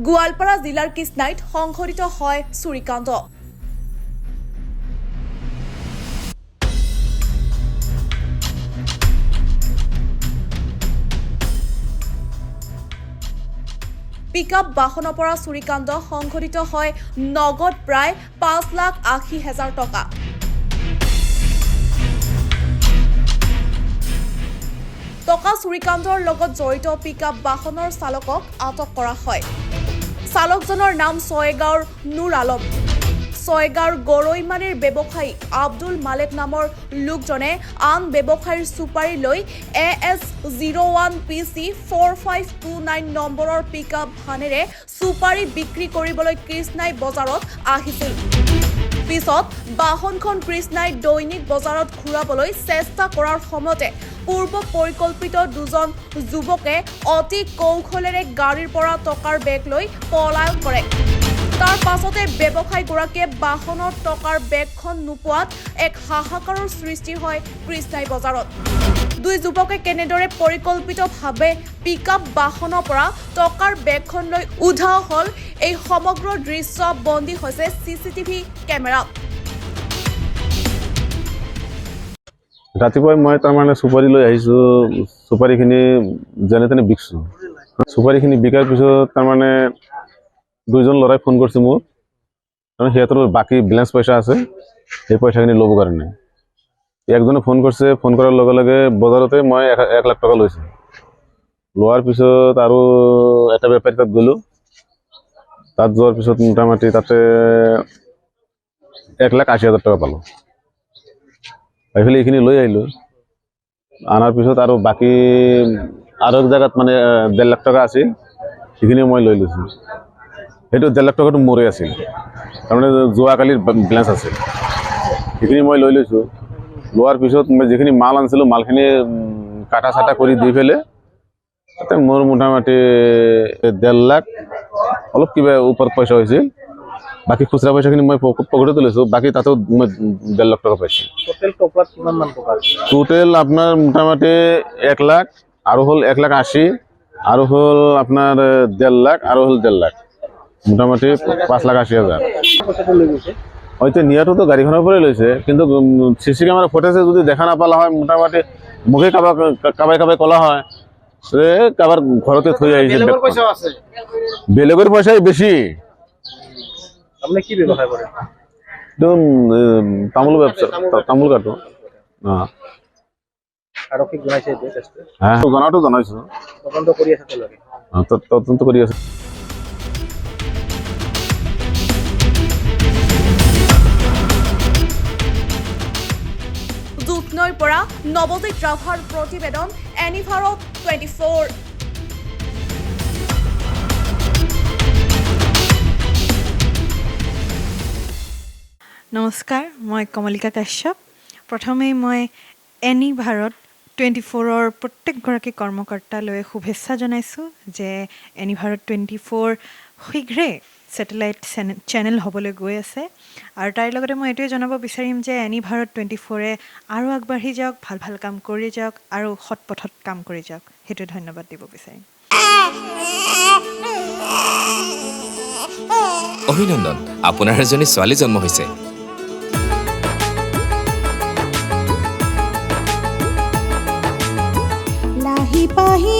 গোৱালপাৰা জিলাৰ কৃষ্ণাইত সংঘটিত হয় চুৰিকাণ্ড। পিকআপ বাহনৰ পৰা চুৰিকাণ্ড সংঘটিত হয় নগদ প্ৰায় 5,80,000 টকা। টকা চুৰিকাণ্ডৰ লগত জড়িত পিকআপ বাহনৰ চালকক আটক কৰা হয়। চালকজনৰ নাম ছয়গাঁৱৰ নুৰ আলম। ছয়গাঁৱৰ গৰৈমাৰীৰ ব্যৱসায়ী আব্দুল মালেক নামৰ লোকজনে আন ব্যৱসায়ীৰ চুপাৰী লৈ AS01PC 4529 নম্বৰৰ পিকআপ ভানেৰে চুপাৰী বিক্ৰী কৰিবলৈ কৃষ্ণাই বজাৰত আহিছিল। পিছত বাহনখন কৃষ্ণাই দৈনিক বজাৰত ঘূৰাবলৈ চেষ্টা কৰাৰ সময়তে পূৰ্ব পৰিকল্পিত দুজন যুৱকে অতি কৌশলেৰে গাড়ীৰ পৰা টকাৰ বেগ লৈ পলায়ন কৰে। তাৰ পাছতে ব্যৱসায়ীগৰাকীয়ে বাহনৰ টকাৰ বেগখন নোপোৱাত এক হাহাকাৰৰ সৃষ্টি হয় কৃষ্ণাই বজাৰত। দুই যুৱকে কেনেদৰে পৰিকল্পিতভাৱে পিকআপ বাহনৰ পৰা টকাৰ বেগখন লৈ উধাও হ'ল এই সমগ্ৰ দৃশ্য বন্দী হৈছে CCTV কেমেৰাত। ৰাতিপুৱাই মই তাৰমানে চুপাৰী লৈ আহিছোঁ, চুপাৰীখিনি যেনে তেনে বিকছোঁ। চুপাৰীখিনি বিকাৰ পিছত তাৰমানে দুইজন ল'ৰাই ফোন কৰিছে মোক, তাৰমানে সিহঁতৰ বাকী বেলেঞ্চ পইচা আছে, সেই পইচাখিনি ল'ব কাৰণে। একজনে ফোন কৰিছে, ফোন কৰাৰ লগে লগে বজাৰতে মই 1 লাখ টকা লৈছোঁ। লোৱাৰ পিছত আৰু এটা বেপাৰী তাত গ'লোঁ, তাত যোৱাৰ পিছত মোটামুটি তাতে 1,80,000 টকা পালোঁ। এইফালে এইখিনি লৈ আহিলোঁ, অনাৰ পিছত আৰু বাকী আৰু এক জেগাত মানে 1.5 লাখ টকা আছিল, সেইখিনিও মই লৈ লৈছোঁ। সেইটো 1.5 লাখ টকাটো মোৰে আছিল, তাৰমানে যোৱাকালিৰ বেলেঞ্চ আছিল, সেইখিনি মই লৈ লৈছোঁ। লোৱাৰ পিছত মই যিখিনি মাল আনিছিলোঁ, মালখিনি কাটা চাটা কৰি দি পেলাই তাতে মোৰ মোটামুটি 1.5 লাখ অলপ কিবা ওপৰত পইচা হৈছিল। বাকী খুচৰা পইচাখিনি মই পকেটতে লৈছোঁ, বাকী তাতেও মই 1.5 লাখ টকা পাইছোঁ। টোটেল আপোনাৰ মোটামুটি 1 লাখ আৰু হ'ল 1,80,000 আৰু হ'ল আপোনাৰ 1.5 লাখ আৰু হ'ল 1.5 লাখ, মোটামুটি 5,80,000। হয়তো নিয়াটোতো গাড়ীখনৰ পৰাই লৈছে, কিন্তু CC কেমেৰা ফুটেজে যদি দেখা নাপালা হয়, মোটামুটি মোকে কাবাই ক'লা হয় কাৰোবাৰ ঘৰতে থৈ আহিছে। বেলেগৰ পইচাই বেছি। আপনি কি ব্যৱসায় কৰে? একদম তামোল ব্যৱস্থা, তামোল কাটো। আৰক্ষীক জনাইছে এইটো কেছটো? হ্যাঁ, জনাটো জনাইছোঁ। তদন্ত কৰি আছে তেওঁলোকে? তদন্ত কৰি আছে। দুধনৈৰ পৰা নৱজিৎ ৰাভাৰ প্ৰতিবেদন, এনিভাৰত 24। নমস্কাৰ, মই কমলিকা কাশ্যপ। প্ৰথমেই মই এনিভাৰত 24ৰ প্ৰত্যেকগৰাকী কৰ্মকৰ্তালৈ শুভেচ্ছা জনাইছোঁ যে এনিভাৰত 24 শীঘ্ৰেই ছেটেলাইট চেনেল হ'বলৈ গৈ আছে। আৰু তাৰ লগতে মই এইটোৱে জনাব বিচাৰিম যে এনিভাৰত 24ৰে আৰু আগবাঢ়ি যাওক, ভাল ভাল কাম কৰি যাওক আৰু সৎ পথত কাম কৰি যাওক, সেইটো ধন্যবাদ দিব বিচাৰিম। অভিনন্দন, আপোনাৰ এজনী ছোৱালী জন্ম হৈছে। লাহি পাহি